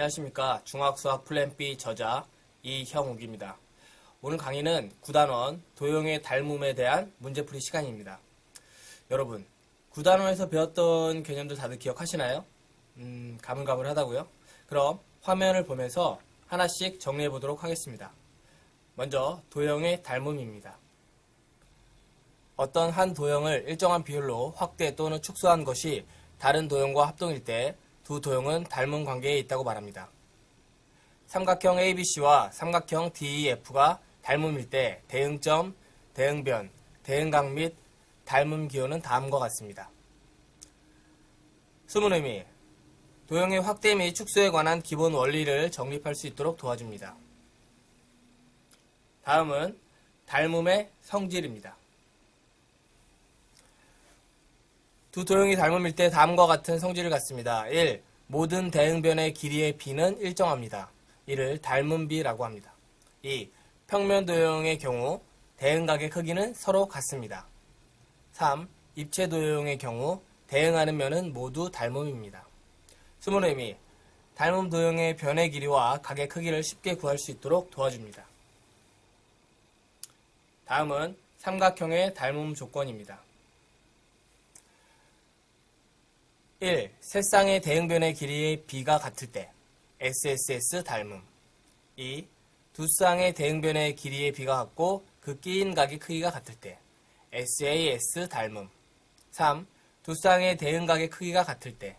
안녕하십니까. 중학수학 플랜 B 저자 이형욱입니다. 오늘 강의는 9단원 도형의 닮음에 대한 문제풀이 시간입니다. 여러분, 9단원에서 배웠던 개념들 다들 기억하시나요? 가물가물하다고요? 그럼 화면을 보면서 하나씩 정리해 보도록 하겠습니다. 먼저 도형의 닮음입니다. 어떤 한 도형을 일정한 비율로 확대 또는 축소한 것이 다른 도형과 합동일 때 두 도형은 닮은 관계에 있다고 말합니다. 삼각형 ABC와 삼각형 DEF가 닮음일 때 대응점, 대응변, 대응각 및 닮음 기호는 다음과 같습니다. 숨은 의미, 도형의 확대 및 축소에 관한 기본 원리를 정립할 수 있도록 도와줍니다. 다음은 닮음의 성질입니다. 두 도형이 닮음일 때 다음과 같은 성질을 갖습니다. 1. 모든 대응변의 길이의 b는 일정합니다. 이를 닮은 b라고 합니다. 2. 평면 도형의 경우 대응각의 크기는 서로 같습니다. 3. 입체 도형의 경우 대응하는 면은 모두 닮음입니다. 숨은 의미, 닮음 도형의 변의 길이와 각의 크기를 쉽게 구할 수 있도록 도와줍니다. 다음은 삼각형의 닮음 조건입니다. 1. 세 쌍의 대응변의 길이의 b가 같을 때 SSS 닮음. 2. 두 쌍의 대응변의 길이의 b가 같고 그 끼인 각의 크기가 같을 때 SAS 닮음. 3. 두 쌍의 대응각의 크기가 같을 때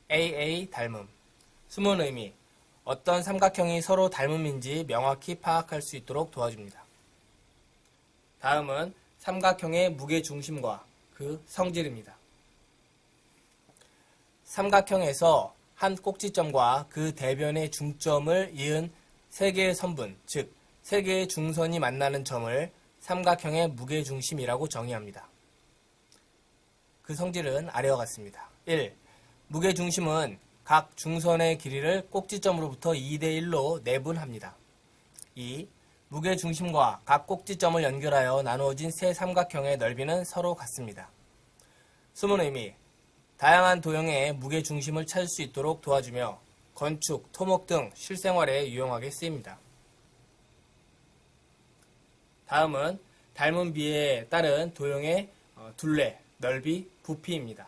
AA 닮음. 숨은 의미, 어떤 삼각형이 서로 닮음인지 명확히 파악할 수 있도록 도와줍니다. 다음은 삼각형의 무게중심과 그 성질입니다. 삼각형에서 한 꼭지점과 그 대변의 중점을 이은 세 개의 선분, 즉 세 개의 중선이 만나는 점을 삼각형의 무게중심이라고 정의합니다. 그 성질은 아래와 같습니다. 1. 무게중심은 각 중선의 길이를 꼭지점으로부터 2대1로 내분합니다. 2. 무게중심과 각 꼭지점을 연결하여 나누어진 세 삼각형의 넓이는 서로 같습니다. 숨은 의미, 다양한 도형의 무게중심을 찾을 수 있도록 도와주며 건축, 토목 등 실생활에 유용하게 쓰입니다. 다음은 닮은 비에 따른 도형의 둘레, 넓이, 부피입니다.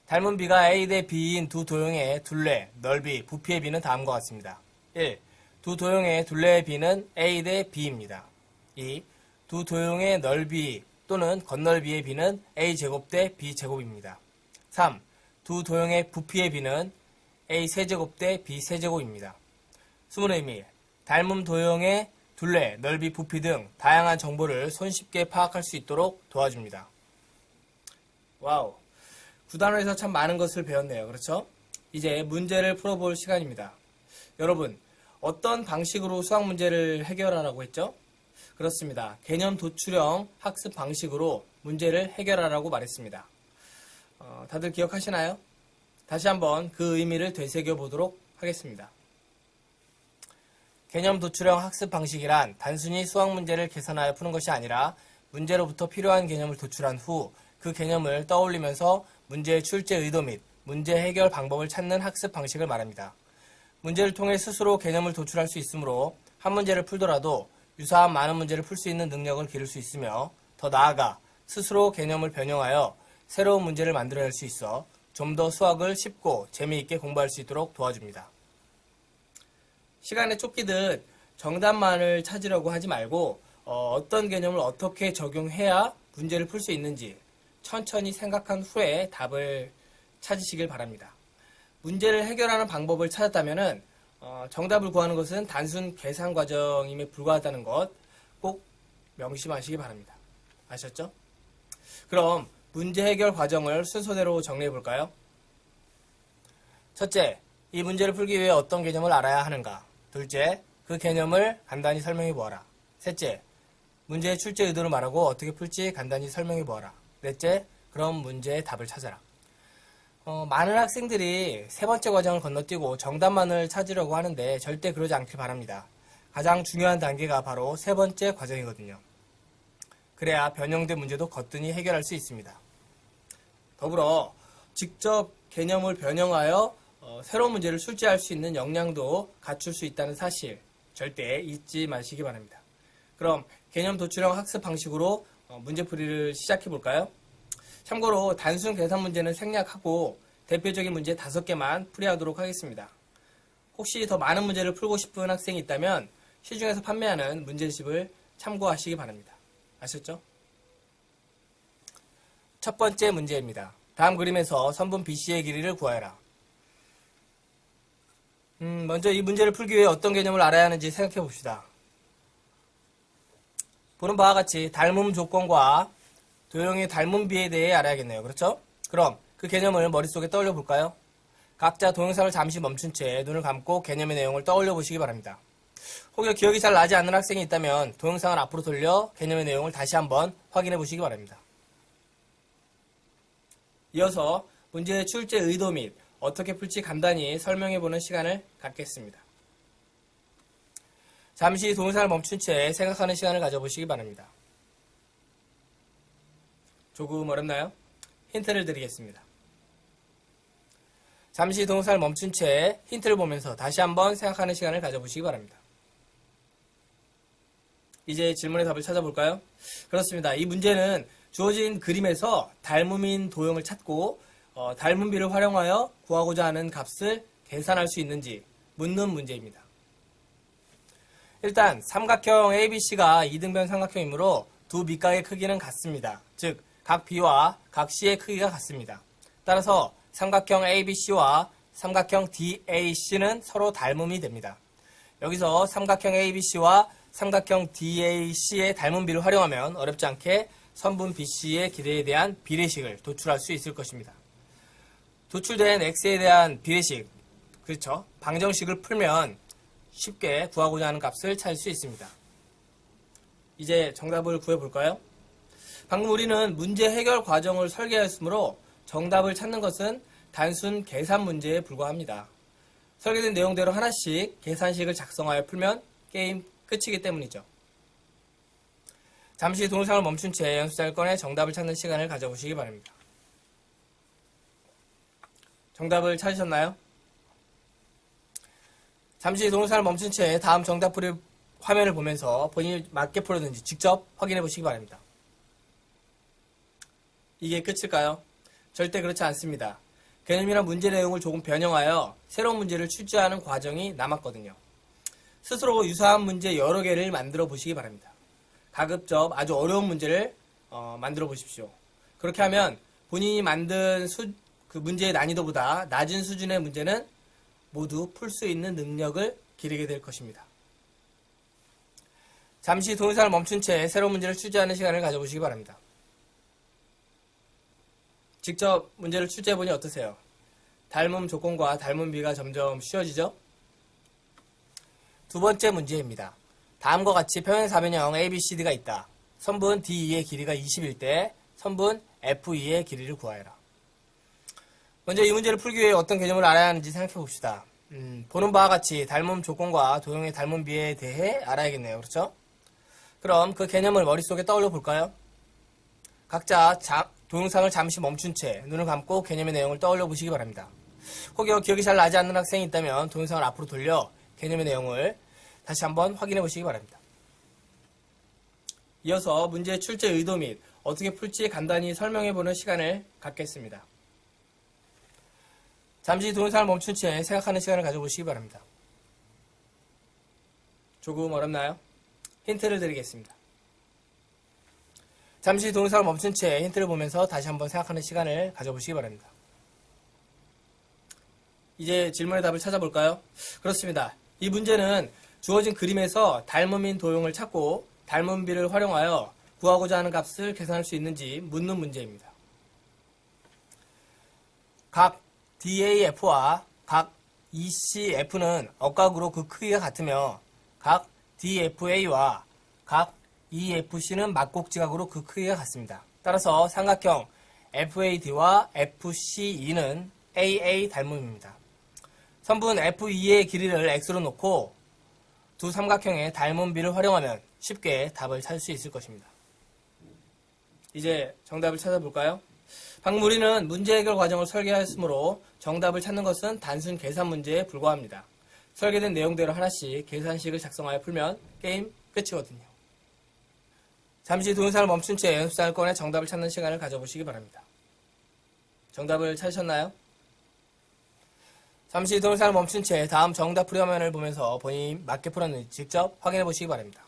닮은 비가 A 대 B인 두 도형의 둘레, 넓이, 부피의 비는 다음과 같습니다. 1. 두 도형의 둘레의 비는 A 대 B입니다. 2. 두 도형의 넓이 또는 건널비의 비는 A제곱 대 B제곱입니다. 3. 두 도형의 부피의 비는 A세제곱 대 B세제곱입니다. 숨은 의미, 닮은 도형의 둘레, 넓이, 부피 등 다양한 정보를 손쉽게 파악할 수 있도록 도와줍니다. 와우, 9단원에서 참 많은 것을 배웠네요. 그렇죠? 이제 문제를 풀어볼 시간입니다. 여러분, 어떤 방식으로 수학 문제를 해결하라고 했죠? 그렇습니다. 개념 도출형 학습 방식으로 문제를 해결하라고 말했습니다. 다들 기억하시나요? 다시 한번 그 의미를 되새겨 보도록 하겠습니다. 개념 도출형 학습 방식이란 단순히 수학 문제를 계산하여 푸는 것이 아니라 문제로부터 필요한 개념을 도출한 후 그 개념을 떠올리면서 문제의 출제 의도 및 문제 해결 방법을 찾는 학습 방식을 말합니다. 문제를 통해 스스로 개념을 도출할 수 있으므로 한 문제를 풀더라도 유사한 많은 문제를 풀 수 있는 능력을 기를 수 있으며 더 나아가 스스로 개념을 변형하여 새로운 문제를 만들어낼 수 있어 좀 더 수학을 쉽고 재미있게 공부할 수 있도록 도와줍니다. 시간에 쫓기듯 정답만을 찾으려고 하지 말고 어떤 개념을 어떻게 적용해야 문제를 풀 수 있는지 천천히 생각한 후에 답을 찾으시길 바랍니다. 문제를 해결하는 방법을 찾았다면 정답을 구하는 것은 단순 계산 과정임에 불과하다는 것 꼭 명심하시기 바랍니다. 아셨죠? 그럼 문제 해결 과정을 순서대로 정리해 볼까요? 첫째, 이 문제를 풀기 위해 어떤 개념을 알아야 하는가? 둘째, 그 개념을 간단히 설명해 보아라. 셋째, 문제의 출제 의도를 말하고 어떻게 풀지 간단히 설명해 보아라. 넷째, 그럼 문제의 답을 찾아라. 많은 학생들이 세 번째 과정을 건너뛰고 정답만을 찾으려고 하는데 절대 그러지 않길 바랍니다. 가장 중요한 단계가 바로 세 번째 과정이거든요. 그래야 변형된 문제도 거뜬히 해결할 수 있습니다. 더불어 직접 개념을 변형하여 새로운 문제를 출제할 수 있는 역량도 갖출 수 있다는 사실 절대 잊지 마시기 바랍니다. 그럼 개념 도출형 학습 방식으로 문제풀이를 시작해 볼까요? 참고로 단순 계산 문제는 생략하고 대표적인 문제 5개만 풀이하도록 하겠습니다. 혹시 더 많은 문제를 풀고 싶은 학생이 있다면 시중에서 판매하는 문제집을 참고하시기 바랍니다. 아셨죠? 첫 번째 문제입니다. 다음 그림에서 선분 BC의 길이를 구하여라. 먼저 이 문제를 풀기 위해 어떤 개념을 알아야 하는지 생각해 봅시다. 보는 바와 같이 닮음 조건과 도형의 닮음비에 대해 알아야겠네요. 그렇죠? 그럼 그 개념을 머릿속에 떠올려 볼까요? 각자 동영상을 잠시 멈춘 채 눈을 감고 개념의 내용을 떠올려 보시기 바랍니다. 혹여 기억이 잘 나지 않는 학생이 있다면 동영상을 앞으로 돌려 개념의 내용을 다시 한번 확인해 보시기 바랍니다. 이어서 문제의 출제 의도 및 어떻게 풀지 간단히 설명해 보는 시간을 갖겠습니다. 잠시 동영상을 멈춘 채 생각하는 시간을 가져보시기 바랍니다. 조금 어렵나요? 힌트를 드리겠습니다. 잠시 동영상을 멈춘 채 힌트를 보면서 다시 한번 생각하는 시간을 가져보시기 바랍니다. 이제 질문의 답을 찾아볼까요? 그렇습니다. 이 문제는 주어진 그림에서 닮음인 도형을 찾고 닮음비를 활용하여 구하고자 하는 값을 계산할 수 있는지 묻는 문제입니다. 일단 삼각형 ABC가 이등변 삼각형이므로 두 밑각의 크기는 같습니다. 즉, 각 B와 각 C의 크기가 같습니다. 따라서 삼각형 ABC와 삼각형 DAC는 서로 닮음이 됩니다. 여기서 삼각형 ABC와 삼각형 DAC의 닮음비를 활용하면 어렵지 않게 선분 BC의 길이에 대한 비례식을 도출할 수 있을 것입니다. 도출된 X에 대한 비례식, 그렇죠? 방정식을 풀면 쉽게 구하고자 하는 값을 찾을 수 있습니다. 이제 정답을 구해볼까요? 방금 우리는 문제 해결 과정을 설계하였으므로 정답을 찾는 것은 단순 계산 문제에 불과합니다. 설계된 내용대로 하나씩 계산식을 작성하여 풀면 게임 끝이기 때문이죠. 잠시 동영상을 멈춘 채 연습장을 꺼내 정답을 찾는 시간을 가져보시기 바랍니다. 정답을 찾으셨나요? 잠시 동영상을 멈춘 채 다음 정답 풀이 화면을 보면서 본인이 맞게 풀었는지 직접 확인해 보시기 바랍니다. 이게 끝일까요? 절대 그렇지 않습니다. 개념이나 문제 내용을 조금 변형하여 새로운 문제를 출제하는 과정이 남았거든요. 스스로 유사한 문제 여러 개를 만들어 보시기 바랍니다. 가급적 아주 어려운 문제를 만들어 보십시오. 그렇게 하면 본인이 만든 그 문제의 난이도보다 낮은 수준의 문제는 모두 풀 수 있는 능력을 기르게 될 것입니다. 잠시 동영상을 멈춘 채 새로운 문제를 출제하는 시간을 가져보시기 바랍니다. 직접 문제를 출제해보니 어떠세요? 닮음 조건과 닮음비가 점점 쉬워지죠? 두 번째 문제입니다. 다음과 같이 평행사변형 ABCD가 있다. 선분 DE의 길이가 20일 때 선분 FE의 길이를 구하여라. 먼저 이 문제를 풀기 위해 어떤 개념을 알아야 하는지 생각해 봅시다. 보는 바와 같이 닮음 조건과 도형의 닮음비에 대해 알아야겠네요. 그렇죠? 그럼 그 개념을 머릿속에 떠올려 볼까요? 각자 동영상을 잠시 멈춘 채 눈을 감고 개념의 내용을 떠올려 보시기 바랍니다. 혹여 기억이 잘 나지 않는 학생이 있다면 동영상을 앞으로 돌려 개념의 내용을 다시 한번 확인해 보시기 바랍니다. 이어서 문제의 출제 의도 및 어떻게 풀지 간단히 설명해 보는 시간을 갖겠습니다. 잠시 동영상을 멈춘 채 생각하는 시간을 가져보시기 바랍니다. 조금 어렵나요? 힌트를 드리겠습니다. 잠시 동영상을 멈춘 채 힌트를 보면서 다시 한번 생각하는 시간을 가져보시기 바랍니다. 이제 질문의 답을 찾아볼까요? 그렇습니다. 이 문제는 주어진 그림에서 닮음인 도형을 찾고 닮음비를 활용하여 구하고자 하는 값을 계산할 수 있는지 묻는 문제입니다. 각 DAF와 각 ECF는 억각으로 그 크기가 같으며 각 DFA와 각 EFC는 막곡지각으로 그 크기가 같습니다. 따라서 삼각형 FAD와 FCE는 AA 닮음입니다. 선분 FE의 길이를 X로 놓고 두 삼각형의 닮음비를 활용하면 쉽게 답을 찾을 수 있을 것입니다. 이제 정답을 찾아볼까요? 박무리는 문제 해결 과정을 설계하였으므로 정답을 찾는 것은 단순 계산 문제에 불과합니다. 설계된 내용대로 하나씩 계산식을 작성하여 풀면 게임 끝이거든요. 잠시 동영상을 멈춘 채 연습장을 꺼내 정답을 찾는 시간을 가져보시기 바랍니다. 정답을 찾으셨나요? 잠시 동영상을 멈춘 채 다음 정답 풀이 화면을 보면서 본인이 맞게 풀었는지 직접 확인해 보시기 바랍니다.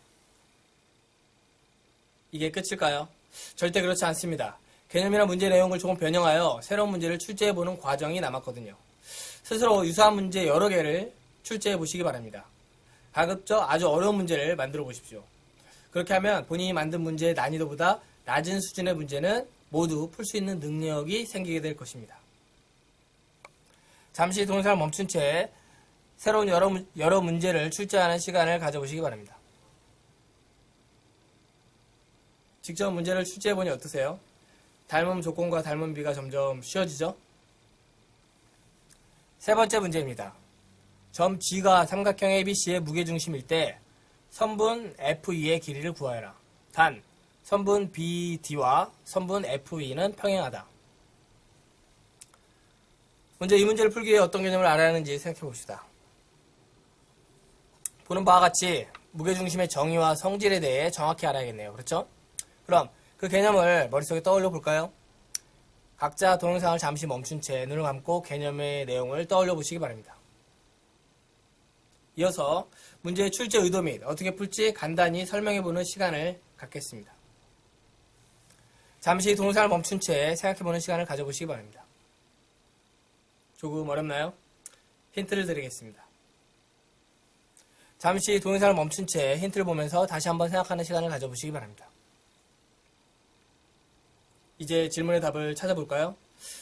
이게 끝일까요? 절대 그렇지 않습니다. 개념이나 문제 내용을 조금 변형하여 새로운 문제를 출제해보는 과정이 남았거든요. 스스로 유사한 문제 여러 개를 출제해보시기 바랍니다. 가급적 아주 어려운 문제를 만들어 보십시오. 그렇게 하면 본인이 만든 문제의 난이도보다 낮은 수준의 문제는 모두 풀 수 있는 능력이 생기게 될 것입니다. 잠시 동영상을 멈춘 채 새로운 여러 문제를 출제하는 시간을 가져보시기 바랍니다. 직접 문제를 출제해보니 어떠세요? 닮음 조건과 닮음 비가 점점 쉬워지죠? 세 번째 문제입니다. 점 G가 삼각형 ABC의 무게중심일 때 선분 FE의 길이를 구하여라. 단, 선분 BD와 선분 FE는 평행하다. 먼저 이 문제를 풀기 위해 어떤 개념을 알아야 하는지 생각해 봅시다. 보는 바와 같이 무게중심의 정의와 성질에 대해 정확히 알아야겠네요. 그렇죠? 그럼 그 개념을 머릿속에 떠올려 볼까요? 각자 동영상을 잠시 멈춘 채 눈을 감고 개념의 내용을 떠올려 보시기 바랍니다. 이어서 문제의 출제 의도 및 어떻게 풀지 간단히 설명해 보는 시간을 갖겠습니다. 잠시 동영상을 멈춘 채 생각해 보는 시간을 가져보시기 바랍니다. 조금 어렵나요? 힌트를 드리겠습니다. 잠시 동영상을 멈춘 채 힌트를 보면서 다시 한번 생각하는 시간을 가져보시기 바랍니다. 이제 질문의 답을 찾아볼까요?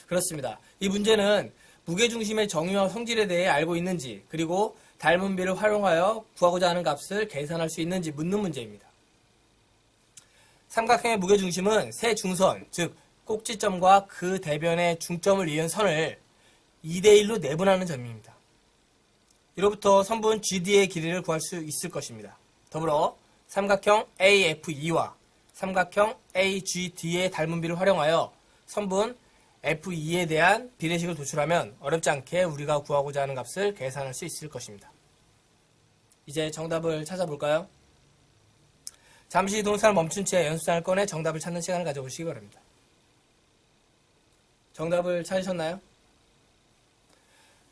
그렇습니다. 이 문제는 무게중심의 정의와 성질에 대해 알고 있는지, 그리고 닮은 비를 활용하여 구하고자 하는 값을 계산할 수 있는지 묻는 문제입니다. 삼각형의 무게중심은 세 중선, 즉 꼭지점과 그 대변의 중점을 이은 선을 2대1로 내분하는 점입니다. 이로부터 선분 GD의 길이를 구할 수 있을 것입니다. 더불어 삼각형 AFE와 삼각형 AGD의 닮은 비를 활용하여 선분 FE에 대한 비례식을 도출하면 어렵지 않게 우리가 구하고자 하는 값을 계산할 수 있을 것입니다. 이제 정답을 찾아볼까요? 잠시 동영상을 멈춘 채 연습장을 꺼내 정답을 찾는 시간을 가져보시기 바랍니다. 정답을 찾으셨나요?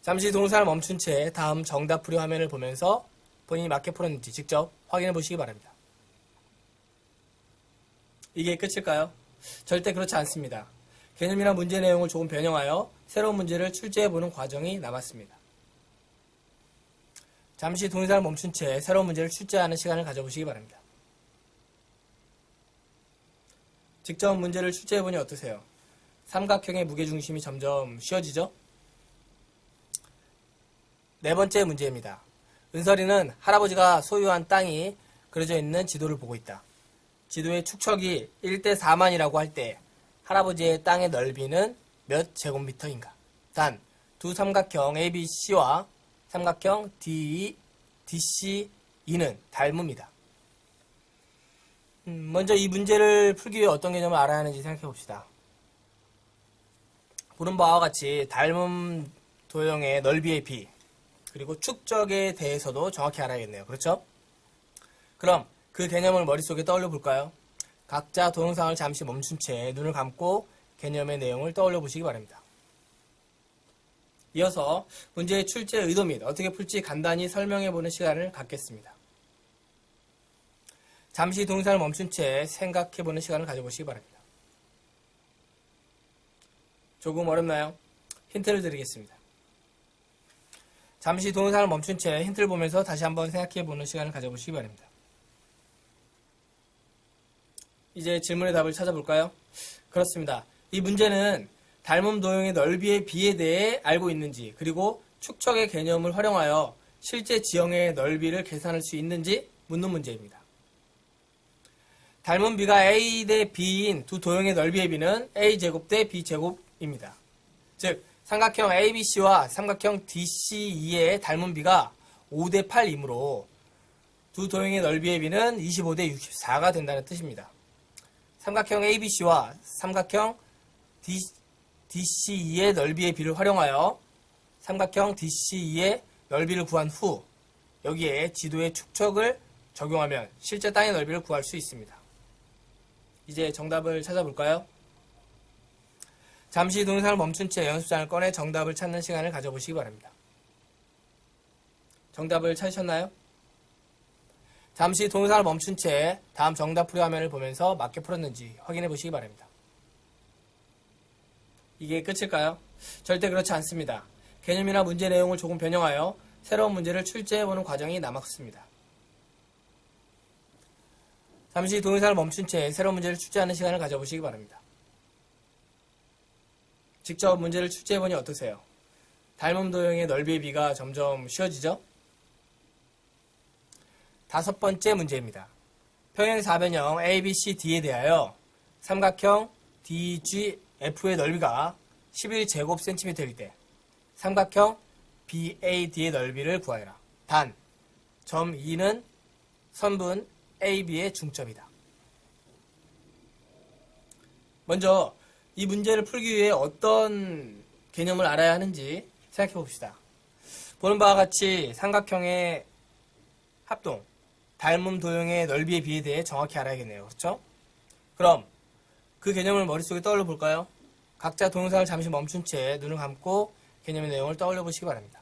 잠시 동영상을 멈춘 채 다음 정답 풀이 화면을 보면서 본인이 맞게 풀었는지 직접 확인해 보시기 바랍니다. 이게 끝일까요? 절대 그렇지 않습니다. 개념이나 문제 내용을 조금 변형하여 새로운 문제를 출제해보는 과정이 남았습니다. 잠시 동영상을 멈춘 채 새로운 문제를 출제하는 시간을 가져보시기 바랍니다. 직접 문제를 출제해보니 어떠세요? 삼각형의 무게중심이 점점 쉬워지죠? 네 번째 문제입니다. 은설이는 할아버지가 소유한 땅이 그려져 있는 지도를 보고 있다. 지도의 축척이 1대4만이라고 할 때 할아버지의 땅의 넓이는 몇 제곱미터인가? 단, 두 삼각형 ABC와 삼각형 DCE는 닮음이다. 먼저 이 문제를 풀기 위해 어떤 개념을 알아야 하는지 생각해 봅시다. 보는 바와 같이 닮음 도형의 넓이의 비, 그리고 축적에 대해서도 정확히 알아야겠네요. 그렇죠? 그럼 그 개념을 머릿속에 떠올려 볼까요? 각자 동영상을 잠시 멈춘 채 눈을 감고 개념의 내용을 떠올려 보시기 바랍니다. 이어서 문제의 출제 의도 및 어떻게 풀지 간단히 설명해 보는 시간을 갖겠습니다. 잠시 동영상을 멈춘 채 생각해 보는 시간을 가져보시기 바랍니다. 조금 어렵나요? 힌트를 드리겠습니다. 잠시 동영상을 멈춘 채 힌트를 보면서 다시 한번 생각해 보는 시간을 가져보시기 바랍니다. 이제 질문의 답을 찾아볼까요? 그렇습니다. 이 문제는 닮음 도형의 넓이의 비에 대해 알고 있는지, 그리고 축척의 개념을 활용하여 실제 지형의 넓이를 계산할 수 있는지 묻는 문제입니다. 닮은 비가 A 대 B인 두 도형의 넓이의 비는 A제곱 대 B제곱입니다. 즉 삼각형 ABC와 삼각형 DCE의 닮은 비가 5대 8이므로 두 도형의 넓이의 비는 25대 64가 된다는 뜻입니다. 삼각형 ABC와 삼각형 DC2의 넓이의 비를 활용하여 삼각형 DC2의 넓이를 구한 후 여기에 지도의 축척을 적용하면 실제 땅의 넓이를 구할 수 있습니다. 이제 정답을 찾아볼까요? 잠시 동영상을 멈춘 채 연습장을 꺼내 정답을 찾는 시간을 가져보시기 바랍니다. 정답을 찾으셨나요? 잠시 동영상을 멈춘 채 다음 정답 풀이 화면을 보면서 맞게 풀었는지 확인해 보시기 바랍니다. 이게 끝일까요? 절대 그렇지 않습니다. 개념이나 문제 내용을 조금 변형하여 새로운 문제를 출제해보는 과정이 남았습니다. 잠시 동영상을 멈춘 채 새로운 문제를 출제하는 시간을 가져보시기 바랍니다. 직접 문제를 출제해보니 어떠세요? 닮은 도형의 넓이의 비가 점점 쉬워지죠? 5번째 문제입니다. 평행 사변형 ABCD에 대하여 삼각형 DGF의 넓이가 11제곱cm일 때 삼각형 BAD의 넓이를 구하여라. 단, 점 2는 선분 AB의 중점이다. 먼저 이 문제를 풀기 위해 어떤 개념을 알아야 하는지 생각해 봅시다. 보는 바와 같이 삼각형의 합동, 닮음 도형의 넓이의 비에 대해 정확히 알아야겠네요. 그렇죠? 그럼 그 개념을 머릿속에 떠올려 볼까요? 각자 동영상을 잠시 멈춘 채 눈을 감고 개념의 내용을 떠올려 보시기 바랍니다.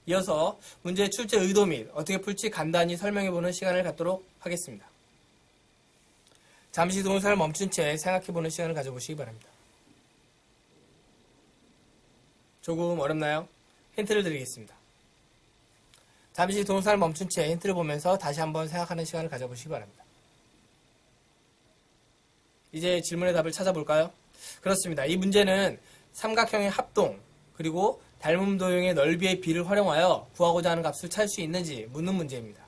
이어서 문제의 출제 의도 및 어떻게 풀지 간단히 설명해 보는 시간을 갖도록 하겠습니다. 잠시 동영상을 멈춘 채 생각해 보는 시간을 가져보시기 바랍니다. 조금 어렵나요? 힌트를 드리겠습니다. 잠시 동영상을 멈춘 채 힌트를 보면서 다시 한번 생각하는 시간을 가져보시기 바랍니다. 이제 질문의 답을 찾아볼까요? 그렇습니다. 이 문제는 삼각형의 합동 그리고 닮음 도형의 넓이의 비를 활용하여 구하고자 하는 값을 찾을 수 있는지 묻는 문제입니다.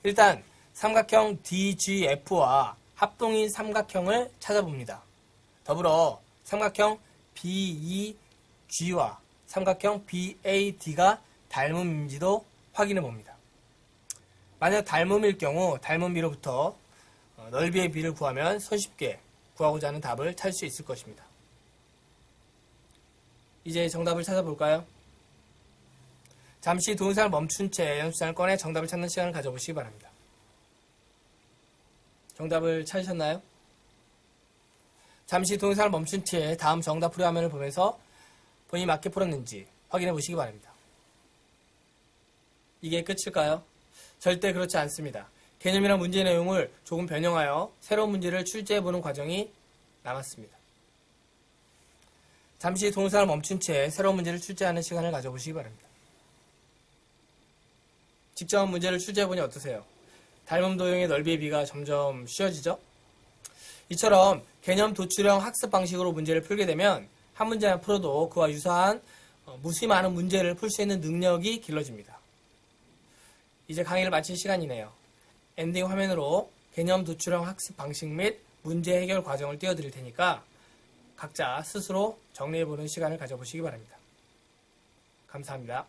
일단 삼각형 DGF와 합동인 삼각형을 찾아봅니다. 더불어 삼각형 BEG와 삼각형 BAD가 닮음인지도 확인해 봅니다. 만약 닮음일 경우 닮음비로부터 넓이의 비를 구하면 손쉽게 구하고자 하는 답을 찾을 수 있을 것입니다. 이제 정답을 찾아볼까요? 잠시 동영상을 멈춘 채 연습장을 꺼내 정답을 찾는 시간을 가져보시기 바랍니다. 정답을 찾으셨나요? 잠시 동영상을 멈춘 채 다음 정답 풀이 화면을 보면서 본인이 맞게 풀었는지 확인해 보시기 바랍니다. 이게 끝일까요? 절대 그렇지 않습니다. 개념이나 문제 내용을 조금 변형하여 새로운 문제를 출제해보는 과정이 남았습니다. 잠시 동영상을 멈춘 채 새로운 문제를 출제하는 시간을 가져보시기 바랍니다. 직접 문제를 출제해보니 어떠세요? 닮음 도형의 넓이의 비가 점점 쉬워지죠? 이처럼 개념 도출형 학습 방식으로 문제를 풀게 되면 한 문제만 풀어도 그와 유사한 무수히 많은 문제를 풀 수 있는 능력이 길러집니다. 이제 강의를 마칠 시간이네요. 엔딩 화면으로 개념 도출형 학습 방식 및 문제 해결 과정을 띄워드릴 테니까 각자 스스로 정리해보는 시간을 가져보시기 바랍니다. 감사합니다.